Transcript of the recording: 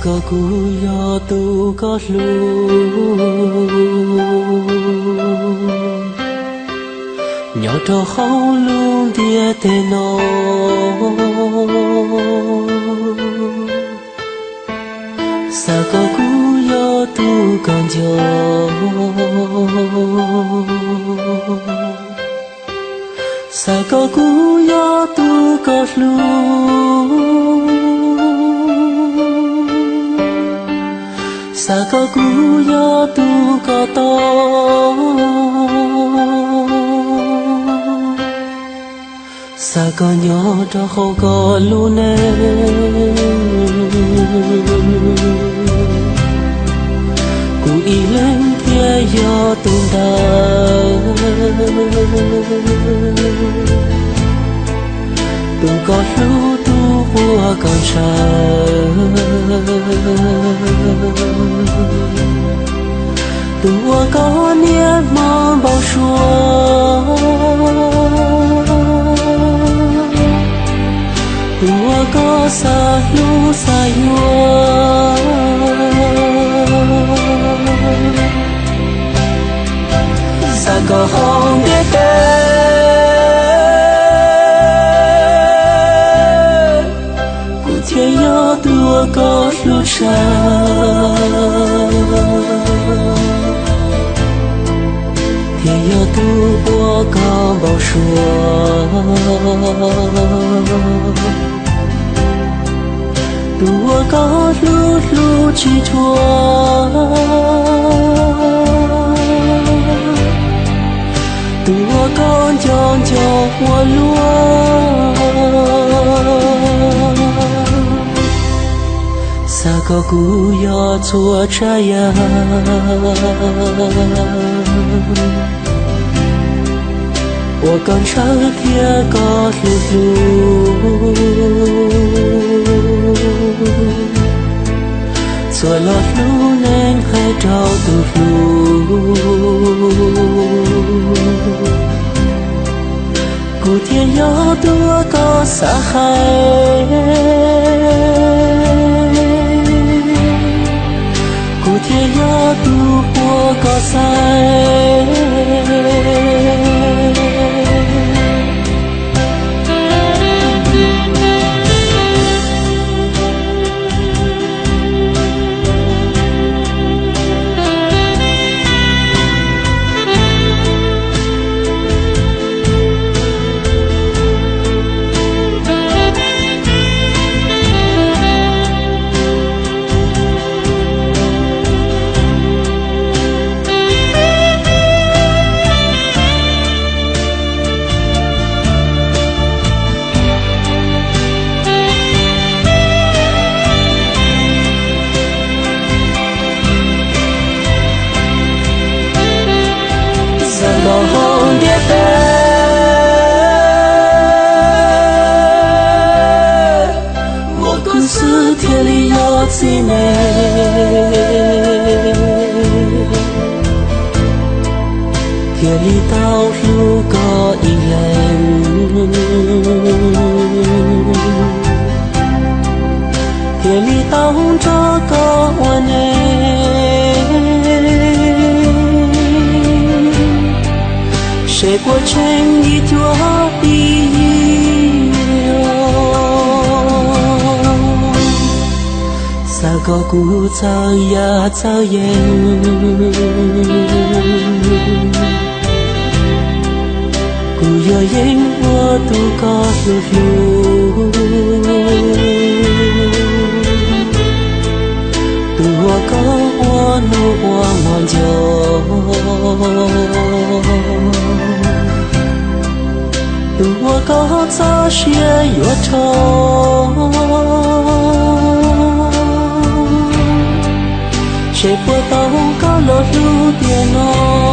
có cú yo tu có lu nhỏ trò không luôn tia tê nó sa có cú yo tu còn gió sa có cú yo tu có lu sa có cú yo tu có to sa có nhỏ cho không có lu nè cú y lên kia yo tu ta tu có lu tu vua còn tua có niệm mong bao xua tua có xa lu xa yua xa có không biết tên cụ thiên nhớ tua có lu xa thì yo tu bố có bao xua tu có lu lu chi chua tu con chọn cho hoa lúa sa có cú yo chua trái ya我刚上天高噜噜，做了路能还找到路，古天要多高沙海，古天要多波高塞。天里有几内，天里道路có一人，天里道着có我呢，谁过成一朵一。sa có cú sao ya sao yen cú yo yen wo tu có lu lu tu wo có wo nu wo ngon jo tu wo có sao xie yo cho谁不懂高楼路边哦。